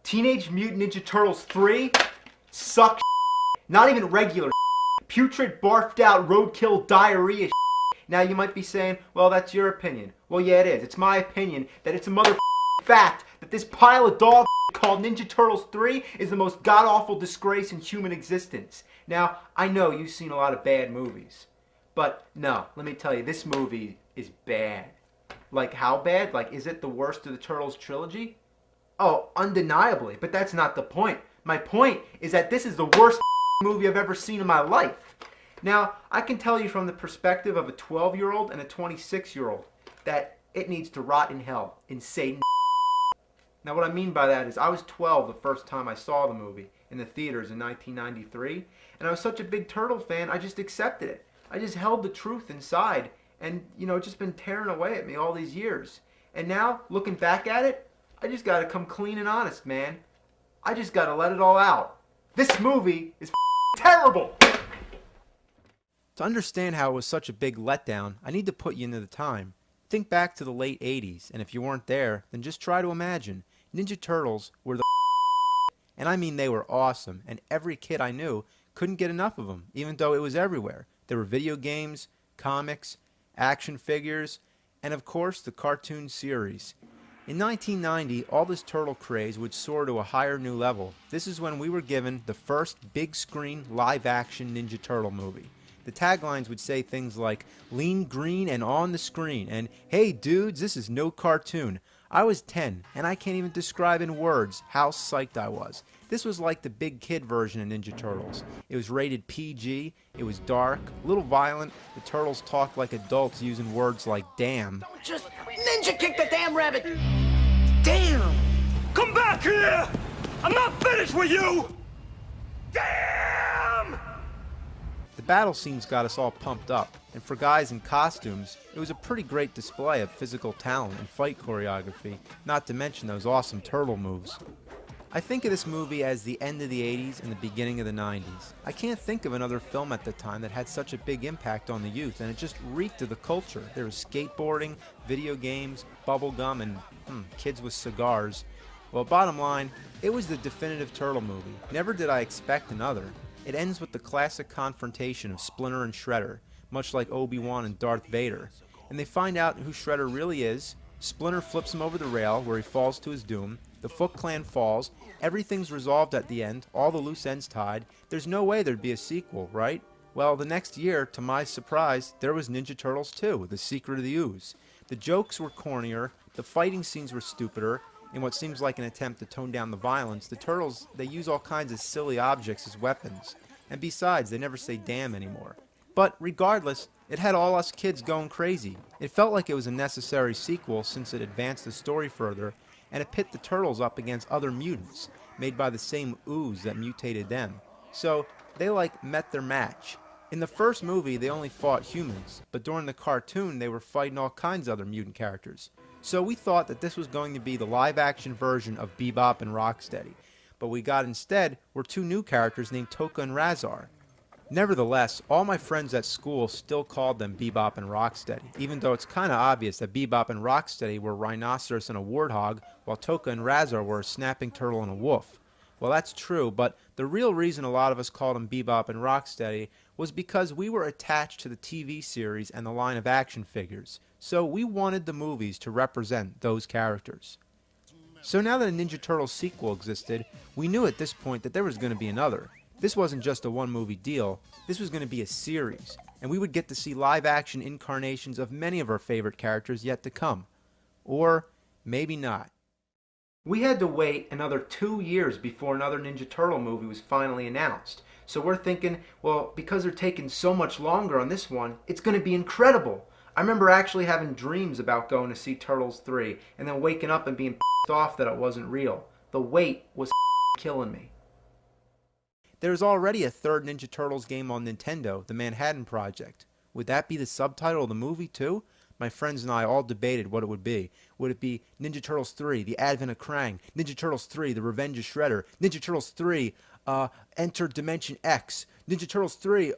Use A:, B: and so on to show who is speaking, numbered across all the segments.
A: Teenage Mutant Ninja Turtles 3 suck. Not even regular. Putrid, barfed out, roadkill, diarrhea. Now you might be saying, well, that's your opinion. Well, yeah, it is. It's my opinion that it's a mother fact that this pile of dog called Ninja Turtles 3 is the most god-awful disgrace in human existence. Now, I know you've seen a lot of bad movies, but no, let me tell you, this movie is bad. Like, how bad? Like, is it the worst of the Turtles trilogy? Oh, undeniably, but that's not the point. My point is that this is the worst movie I've ever seen in my life. Now, I can tell you from the perspective of a 12-year-old and a 26-year-old that it needs to rot in hell, in Satan. Now, what I mean by that is I was 12 the first time I saw the movie in the theaters in 1993, and I was such a big Turtle fan, I just accepted it. I just held the truth inside, and, you know, it's just been tearing away at me all these years. And now, looking back at it, I just gotta come clean and honest, man. I just gotta let it all out. This movie is terrible! To understand how it was such a big letdown, I need to put you into the time. Think back to the late 80s, and if you weren't there, then just try to imagine. Ninja Turtles were the and I mean they were awesome, and every kid I knew couldn't get enough of them, even though it was everywhere. There were video games, comics, action figures, and of course the cartoon series. In 1990, all this turtle craze would soar to a higher new level. This is when we were given the first big-screen, live-action Ninja Turtle movie. The taglines would say things like, "Lean green and on the screen," and "Hey dudes, this is no cartoon." I was 10, and I can't even describe in words how psyched I was. This was like the big kid version of Ninja Turtles. It was rated PG, it was dark, a little violent, the turtles talked like adults using words like damn.
B: Don't just ninja kick the damn rabbit! Damn!
C: Come back here! I'm not finished with you! Damn!
A: The battle scenes got us all pumped up, and for guys in costumes, it was a pretty great display of physical talent and fight choreography, not to mention those awesome turtle moves. I think of this movie as the end of the 80s and the beginning of the 90s. I can't think of another film at the time that had such a big impact on the youth, and it just reeked of the culture. There was skateboarding, video games, bubblegum, and kids with cigars. Well, bottom line, it was the definitive Turtle movie. Never did I expect another. It ends with the classic confrontation of Splinter and Shredder, much like Obi-Wan and Darth Vader. And they find out who Shredder really is. Splinter flips him over the rail where he falls to his doom. The Foot Clan falls. Everything's resolved at the end, all the loose ends tied. There's no way there'd be a sequel, right? Well, the next year, to my surprise, there was Ninja Turtles 2, The Secret of the Ooze. The jokes were cornier, the fighting scenes were stupider. In what seems like an attempt to tone down the violence, the Turtles, they use all kinds of silly objects as weapons. And besides, they never say damn anymore. But regardless, it had all us kids going crazy. It felt like it was a necessary sequel since it advanced the story further, and it pit the Turtles up against other mutants, made by the same ooze that mutated them. So, they met their match. In the first movie, they only fought humans, but during the cartoon, they were fighting all kinds of other mutant characters. So we thought that this was going to be the live-action version of Bebop and Rocksteady, but we got instead were two new characters named Tokka and Razar. Nevertheless, all my friends at school still called them Bebop and Rocksteady, even though it's kind of obvious that Bebop and Rocksteady were a rhinoceros and a warthog, while Tokka and Razar were a snapping turtle and a wolf. Well, that's true, but the real reason a lot of us called them Bebop and Rocksteady was because we were attached to the TV series and the line of action figures, so we wanted the movies to represent those characters. So now that a Ninja Turtles sequel existed, we knew at this point that there was going to be another. This wasn't just a one-movie deal, this was going to be a series, and we would get to see live-action incarnations of many of our favorite characters yet to come. Or maybe not. We had to wait another 2 years before another Ninja Turtle movie was finally announced. So we're thinking, well, because they're taking so much longer on this one, it's going to be incredible. I remember actually having dreams about going to see Turtles 3, and then waking up and being pissed off that it wasn't real. The wait was killing me. There's already a third Ninja Turtles game on Nintendo, The Manhattan Project. Would that be the subtitle of the movie too? My friends and I all debated what it would be. Would it be Ninja Turtles 3, The Advent of Krang, Ninja Turtles 3, The Revenge of Shredder, Ninja Turtles 3, Enter Dimension X, Ninja Turtles 3,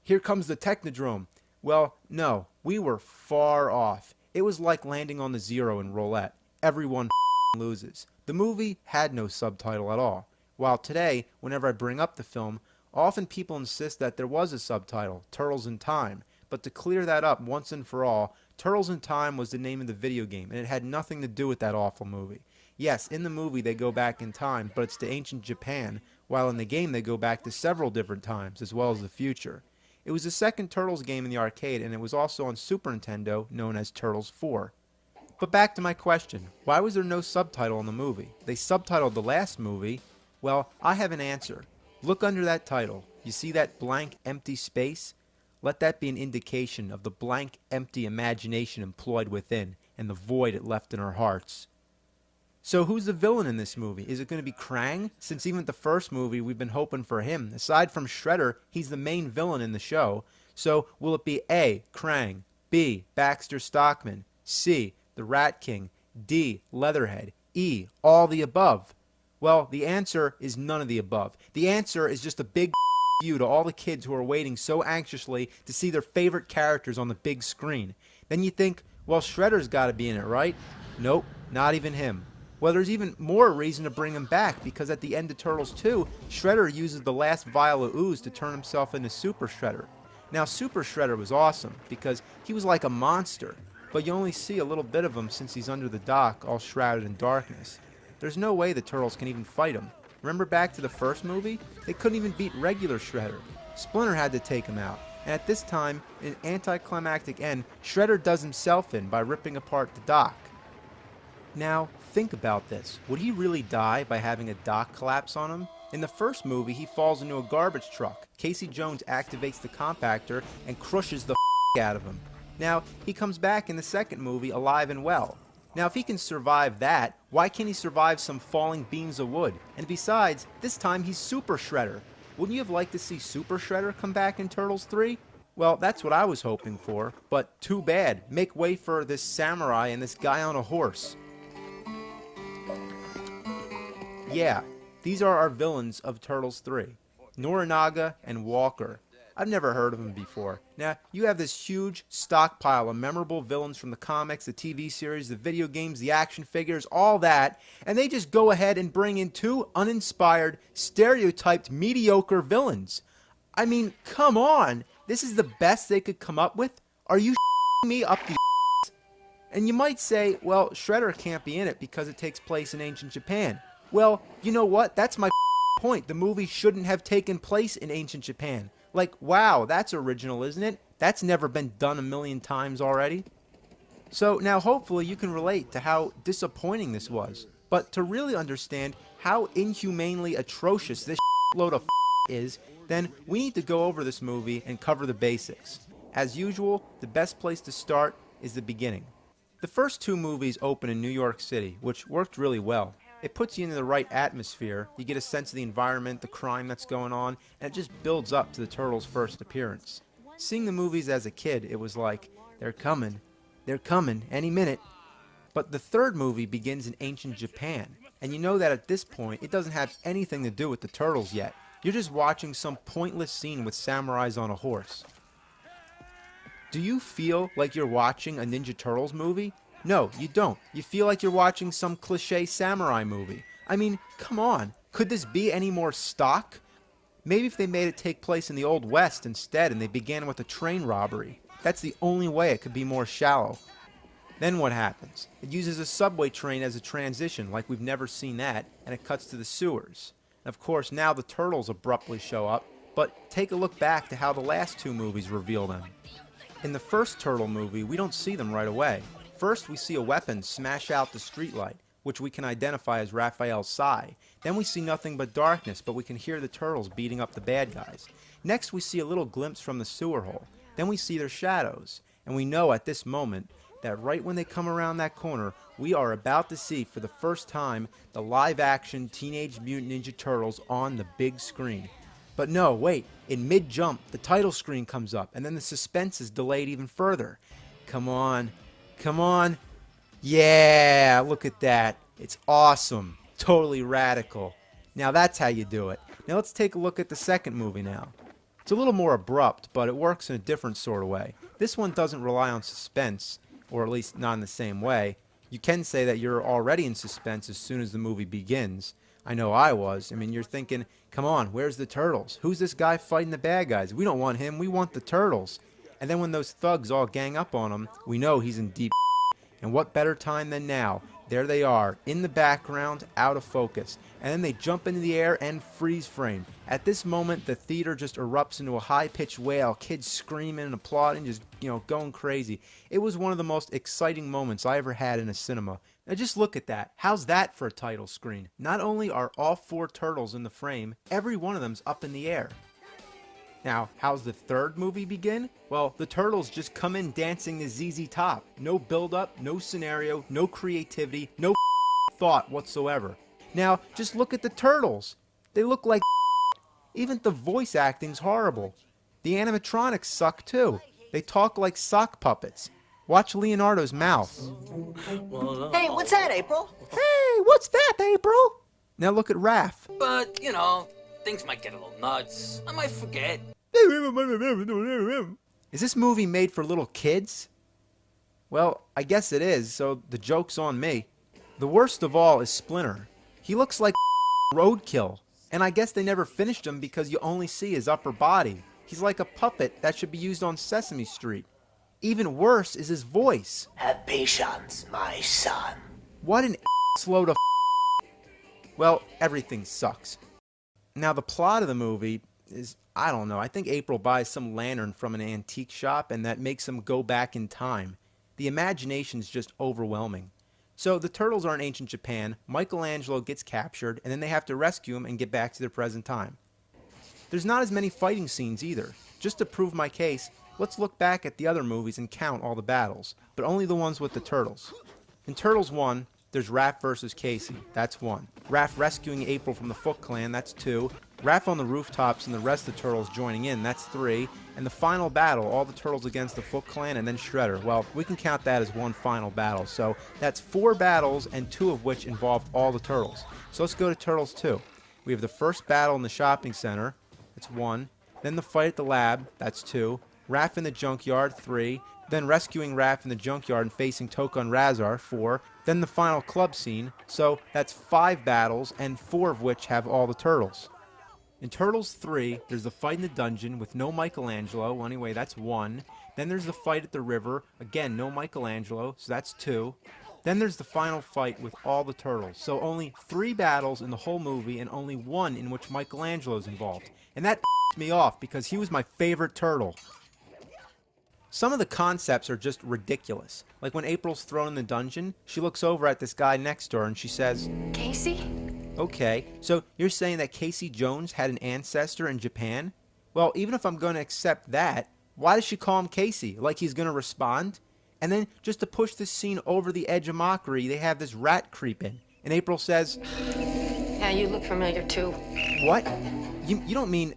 A: Here Comes the Technodrome? Well, no, we were far off. It was like landing on the zero in roulette. Everyone loses. The movie had no subtitle at all. While today, whenever I bring up the film, often people insist that there was a subtitle, Turtles in Time. But to clear that up once and for all, Turtles in Time was the name of the video game, and it had nothing to do with that awful movie. Yes, in the movie they go back in time, but it's to ancient Japan, while in the game they go back to several different times, as well as the future. It was the second Turtles game in the arcade, and it was also on Super Nintendo, known as Turtles 4. But back to my question, why was there no subtitle in the movie? They subtitled the last movie. Well, I have an answer. Look under that title. You see that blank, empty space? Let that be an indication of the blank, empty imagination employed within, and the void it left in our hearts. So who's the villain in this movie? Is it going to be Krang? Since even the first movie we've been hoping for him. Aside from Shredder, he's the main villain in the show. So will it be A, Krang, B, Baxter Stockman, C, the Rat King, D, Leatherhead, E, all the above? Well, the answer is none of the above. The answer is just a big you to all the kids who are waiting so anxiously to see their favorite characters on the big screen. Then you think, well, Shredder's got to be in it, right? Nope, not even him. Well, there's even more reason to bring him back, because at the end of Turtles 2, Shredder uses the last vial of ooze to turn himself into Super Shredder. Now, Super Shredder was awesome, because he was like a monster, but you only see a little bit of him since he's under the dock, all shrouded in darkness. There's no way the Turtles can even fight him. Remember back to the first movie? They couldn't even beat regular Shredder. Splinter had to take him out, and at this time, in an anticlimactic end, Shredder does himself in by ripping apart the dock. Now, think about this. Would he really die by having a dock collapse on him? In the first movie, he falls into a garbage truck. Casey Jones activates the compactor and crushes the out of him. Now, he comes back in the second movie alive and well. Now, if he can survive that, why can't he survive some falling beams of wood? And besides, this time he's Super Shredder. Wouldn't you have liked to see Super Shredder come back in Turtles 3? Well, that's what I was hoping for, but too bad. Make way for this samurai and this guy on a horse. Yeah, these are our villains of Turtles 3, Norinaga and Walker. I've never heard of them before. Now, you have this huge stockpile of memorable villains from the comics, the TV series, the video games, the action figures, all that, and they just go ahead and bring in two uninspired, stereotyped, mediocre villains. I mean, come on! This is the best they could come up with? Are you me up the And you might say, well, Shredder can't be in it because it takes place in ancient Japan. Well, you know what? That's my point. The movie shouldn't have taken place in ancient Japan. Like, wow, that's original, isn't it? That's never been done a million times already. So now hopefully you can relate to how disappointing this was. But to really understand how inhumanely atrocious this load of is, then we need to go over this movie and cover the basics. As usual, the best place to start is the beginning. The first two movies open in New York City, which worked really well. It puts you into the right atmosphere, you get a sense of the environment, the crime that's going on, and it just builds up to the Turtles' first appearance. Seeing the movies as a kid, it was like, they're coming, any minute. But the third movie begins in ancient Japan, and you know that at this point, it doesn't have anything to do with the Turtles yet. You're just watching some pointless scene with samurais on a horse. Do you feel like you're watching a Ninja Turtles movie? No, you don't. You feel like you're watching some cliché samurai movie. I mean, come on. Could this be any more stock? Maybe if they made it take place in the Old West instead and they began with a train robbery. That's the only way it could be more shallow. Then what happens? It uses a subway train as a transition like we've never seen that, and it cuts to the sewers. And of course, now the Turtles abruptly show up, but take a look back to how the last two movies reveal them. In the first Turtle movie, we don't see them right away. First, we see a weapon smash out the streetlight, which we can identify as Raphael's sai. Then we see nothing but darkness, but we can hear the Turtles beating up the bad guys. Next, we see a little glimpse from the sewer hole. Then we see their shadows. And we know at this moment that right when they come around that corner, we are about to see for the first time the live-action Teenage Mutant Ninja Turtles on the big screen. But no, wait, in mid-jump, the title screen comes up, and then the suspense is delayed even further. Come on. Come on. Yeah, look at that. It's awesome. Totally radical. Now that's how you do it. Now let's take a look at the second movie now. It's a little more abrupt, but it works in a different sort of way. This one doesn't rely on suspense, or at least not in the same way. You can say that you're already in suspense as soon as the movie begins. I know I was. I mean, you're thinking, come on, where's the turtles? Who's this guy fighting the bad guys? We don't want him, we want the turtles. And then when those thugs all gang up on him, we know he's in deep. And what better time than now? There they are, in the background, out of focus. And then they jump into the air and freeze frame. At this moment, the theater just erupts into a high-pitched wail, kids screaming and applauding, just, going crazy. It was one of the most exciting moments I ever had in a cinema. Now just look at that. How's that for a title screen? Not only are all 4 turtles in the frame, every one of them's up in the air. Now, how's the third movie begin? Well, the turtles just come in dancing to ZZ Top. No build-up, no scenario, no creativity, no thought whatsoever. Now, just look at the turtles. They look like even the voice acting's horrible. The animatronics suck too. They talk like sock puppets. Watch Leonardo's mouth.
B: Hey, what's that, April?
A: Hey, what's that, April? Now look at Raph.
D: But, things might get a little nuts. I might forget.
A: Is this movie made for little kids? Well, I guess it is, so the joke's on me. The worst of all is Splinter. He looks like roadkill, and I guess they never finished him because you only see his upper body. He's like a puppet that should be used on Sesame Street. Even worse is his voice.
B: Have patience, my son.
A: What an load of Well, everything sucks. Now, the plot of the movie is, I don't know, I think April buys some lantern from an antique shop and that makes him go back in time. The imagination's just overwhelming. So the turtles are in ancient Japan, Michelangelo gets captured, and then they have to rescue him and get back to their present time. There's not as many fighting scenes either. Just to prove my case, let's look back at the other movies and count all the battles, but only the ones with the turtles. In Turtles 1, there's Raph versus Casey, that's 1. Raph rescuing April from the Foot Clan, that's 2. Raph on the rooftops and the rest of the turtles joining in, that's 3. And the final battle, all the turtles against the Foot Clan and then Shredder. Well, we can count that as one final battle. So that's 4 battles and 2 of which involve all the turtles. So let's go to Turtles 2. We have the first battle in the shopping center, that's 1. Then the fight at the lab, that's 2. Raph in the junkyard, 3. Then rescuing Raph in the junkyard and facing Toka and Razar, 4. Then the final club scene, so that's 5 battles and 4 of which have all the turtles. In Turtles 3, there's the fight in the dungeon with no Michelangelo, well, anyway, that's 1. Then there's the fight at the river, again, no Michelangelo, so that's 2. Then there's the final fight with all the turtles, so only 3 battles in the whole movie and only 1 in which Michelangelo's involved. And that me off because he was my favorite turtle. Some of the concepts are just ridiculous. Like when April's thrown in the dungeon, she looks over at this guy next to her and she says,
E: Casey?
A: Okay, so you're saying that Casey Jones had an ancestor in Japan? Well, even if I'm going to accept that, why does she call him Casey? Like he's going to respond? And then, just to push this scene over the edge of mockery, they have this rat creep in. And April says,
E: Yeah, you look familiar too.
A: What? You don't mean...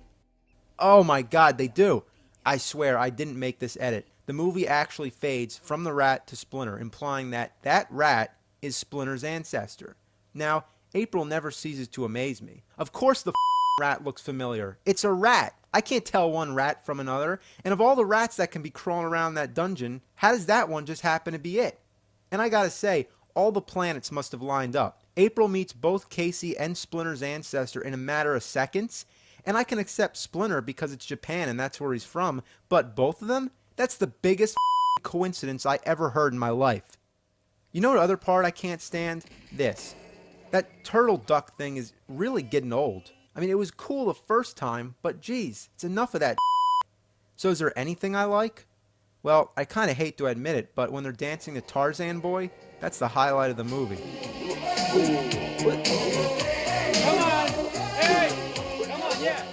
A: Oh my god, they do. I swear, I didn't make this edit. The movie actually fades from the rat to Splinter, implying that that rat is Splinter's ancestor. Now, April never ceases to amaze me. Of course the rat looks familiar. It's a rat. I can't tell one rat from another. And of all the rats that can be crawling around that dungeon, how does that one just happen to be it? And I gotta say, all the planets must have lined up. April meets both Casey and Splinter's ancestor in a matter of seconds. And I can accept Splinter because it's Japan and that's where he's from. But both of them? That's the biggest coincidence I ever heard in my life. You know the other part I can't stand? This. That turtle duck thing is really getting old. I mean, it was cool the first time, but geez, it's enough of that. So is there anything I like? Well, I kind of hate to admit it, but when they're dancing the Tarzan Boy, that's the highlight of the movie.
C: Come on! Hey! Come on, yeah!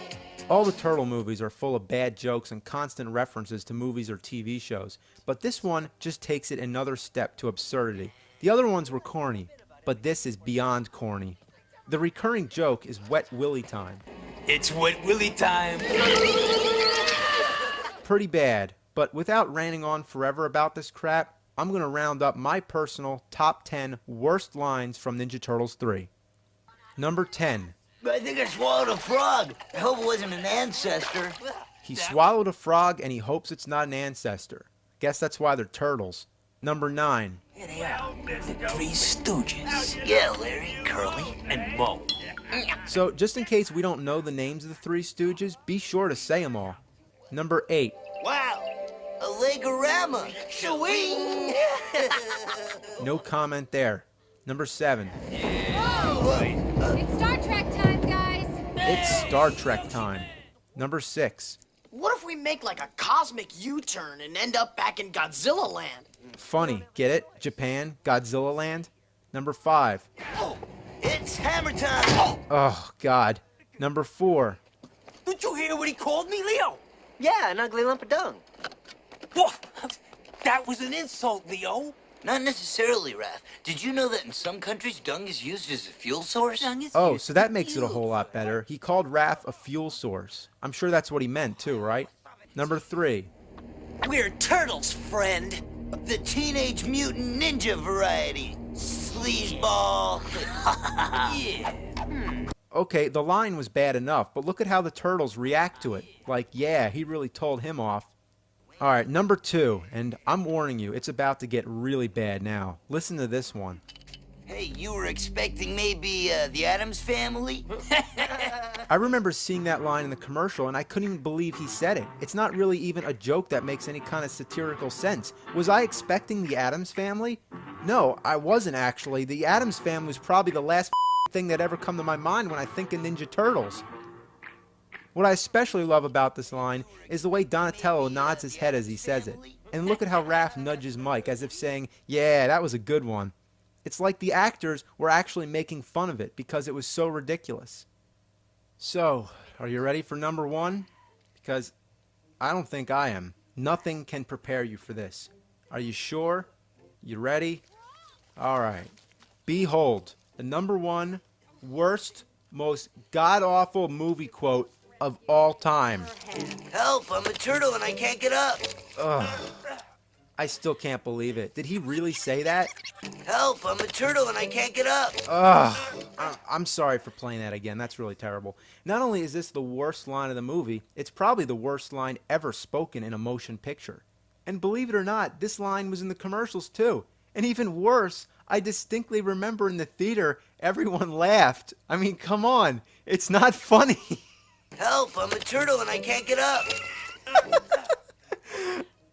A: All the turtle movies are full of bad jokes and constant references to movies or TV shows, but this one just takes it another step to absurdity. The other ones were corny, but this is beyond corny. The recurring joke is Wet Willy time.
D: It's Wet Willy time.
A: Pretty bad, but without ranting on forever about this crap, I'm going to round up my personal top 10 worst lines from Ninja Turtles 3. Number 10.
B: I think I swallowed a frog. I hope it wasn't an ancestor.
A: He swallowed a frog and he hopes it's not an ancestor. Guess that's why they're turtles. Number 9.
B: Here they are, the Three Stooges. Yeah, Larry, Curly, and Moe.
A: So, just in case we don't know the names of the Three Stooges, be sure to say them all. Number 8.
B: Wow, a Legorama. Swing.
A: No comment there. Number 7.
F: It's Star Trek time, guys.
A: It's Star Trek time. Number 6.
G: What if we make like a cosmic U-turn and end up back in Godzilla land?
A: Funny, get it? Japan, Godzilla land. Number 5.
B: It's hammer time.
A: Oh, God. Number 4.
B: Did you hear what he called me, Leo?
H: Yeah, an ugly lump of dung.
B: Whoa, that was an insult, Leo. Not necessarily, Raph. Did you know that in some countries dung is used as a fuel source?
A: Oh, so that makes it a whole lot better. He called Raph a fuel source. I'm sure that's what he meant too, right? Number 3.
B: We're turtles, friend. The Teenage Mutant Ninja variety. Sleazeball. Yeah.
A: Okay, the line was bad enough, but look at how the turtles react to it. Like, yeah, he really told him off. Alright, number 2, and I'm warning you, it's about to get really bad now. Listen to this one.
B: Hey, you were expecting maybe the Addams Family?
A: I remember seeing that line in the commercial, and I couldn't even believe he said it. It's not really even a joke that makes any kind of satirical sense. Was I expecting the Addams Family? No, I wasn't actually. The Addams Family was probably the last thing that ever come to my mind when I think of Ninja Turtles. What I especially love about this line is the way Donatello nods his head as he says it. And look at how Raph nudges Mike as if saying, yeah, that was a good one. It's like the actors were actually making fun of it because it was so ridiculous. So, are you ready for number 1? Because I don't think I am. Nothing can prepare you for this. Are you sure? You ready? Alright. Behold, the number 1 worst, most god-awful movie quote of all time.
B: Help, I'm a turtle and I can't get up.
A: Ugh. I still can't believe it. Did he really say that?
B: Help, I'm a turtle and I can't get up.
A: Ugh. I'm sorry for playing that again. That's really terrible. Not only is this the worst line of the movie, it's probably the worst line ever spoken in a motion picture. And believe it or not, this line was in the commercials too. And even worse, I distinctly remember in the theater, everyone laughed. I mean, come on. It's not funny.
B: Help, I'm a turtle and I can't get up.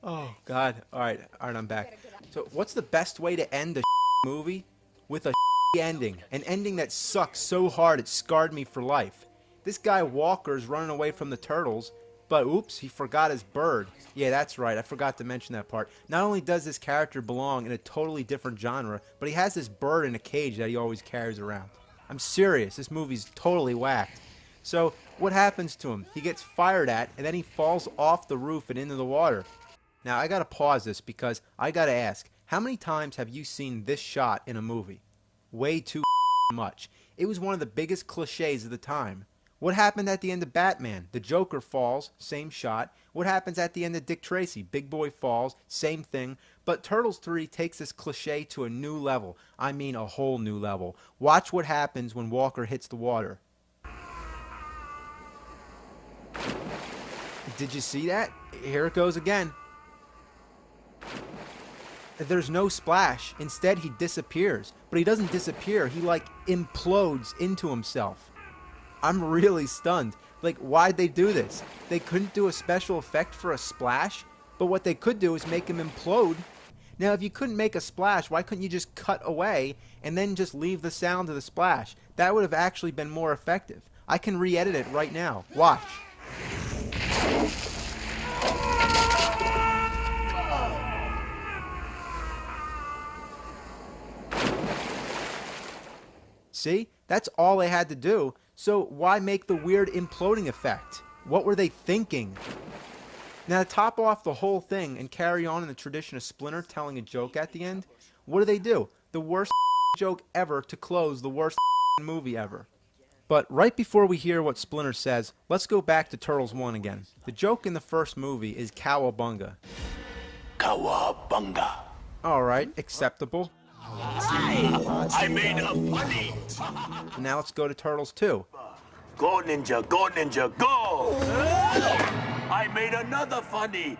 A: Oh, God. All right, I'm back. So what's the best way to end a movie? With a ending. An ending that sucks so hard it scarred me for life. This guy Walker's running away from the turtles, but oops, he forgot his bird. Yeah, that's right, I forgot to mention that part. Not only does this character belong in a totally different genre, but he has this bird in a cage that he always carries around. I'm serious, this movie's totally whacked. So, what happens to him? He gets fired at, and then he falls off the roof and into the water. Now, I gotta pause this because I gotta ask, how many times have you seen this shot in a movie? Way too much. It was one of the biggest cliches of the time. What happened at the end of Batman? The Joker falls, same shot. What happens at the end of Dick Tracy? Big Boy falls, same thing. But Turtles 3 takes this cliche to a new level. I mean a whole new level. Watch what happens when Walker hits the water. Did you see that? Here it goes again. There's no splash. Instead, he disappears. But he doesn't disappear. He, like, implodes into himself. I'm really stunned. Like, why'd they do this? They couldn't do a special effect for a splash? But what they could do is make him implode. Now, if you couldn't make a splash, why couldn't you just cut away and then just leave the sound of the splash? That would have actually been more effective. I can re-edit it right now. Watch. See? That's all they had to do. So why make the weird imploding effect? What were they thinking? Now to top off the whole thing and carry on in the tradition of Splinter telling a joke at the end, what do? The worst joke ever to close the worst movie ever. But right before we hear what Splinter says, let's go back to Turtles 1 again. The joke in the first movie is Cowabunga.
C: Cowabunga.
A: Alright, acceptable.
C: I made a funny.
A: Now let's go to Turtles 2.
C: Go, Ninja, go! I made another funny.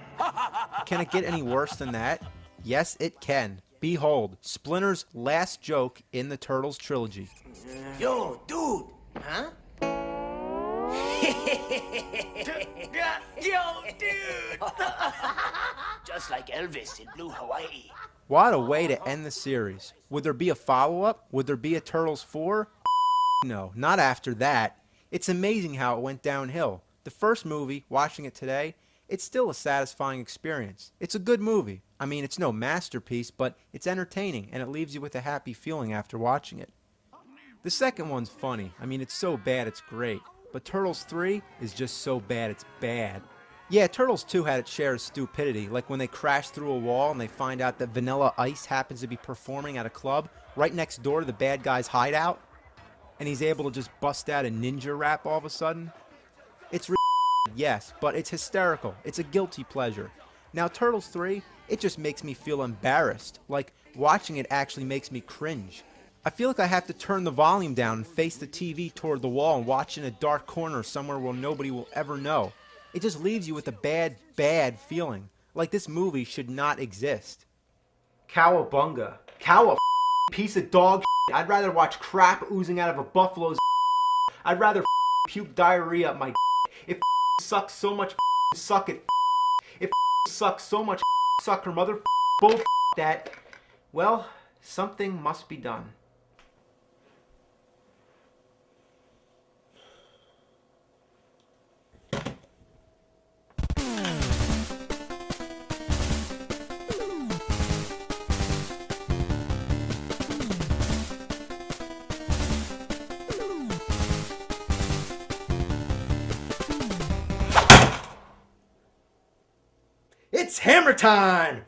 A: Can it get any worse than that? Yes, it can. Behold, Splinter's last joke in the Turtles trilogy.
B: Yo, dude.
G: Huh?
B: Yo, dude. Just like Elvis in Blue Hawaii.
A: What a way to end the series. Would there be a follow-up? Would there be a Turtles 4? No, not after that. It's amazing how it went downhill. The first movie, watching it today, it's still a satisfying experience. It's a good movie. I mean, it's no masterpiece, but it's entertaining, and it leaves you with a happy feeling after watching it. The second one's funny. I mean, it's so bad it's great. But Turtles 3 is just so bad it's bad. Yeah, Turtles 2 had its share of stupidity, like when they crash through a wall and they find out that Vanilla Ice happens to be performing at a club right next door to the bad guy's hideout, and he's able to just bust out a ninja rap all of a sudden. It's yes, but it's hysterical. It's a guilty pleasure. Now, Turtles 3, it just makes me feel embarrassed. Like, watching it actually makes me cringe. I feel like I have to turn the volume down and face the TV toward the wall and watch in a dark corner somewhere where nobody will ever know. It just leaves you with a bad, bad feeling. Like this movie should not exist. Cowabunga. Cow piece of dog shit. I'd rather watch crap oozing out of a buffalo's I'd rather puke diarrhea up my If sucks so much suck it. If sucks so much suck her mother bull that. Well, something must be done. It's hammer time!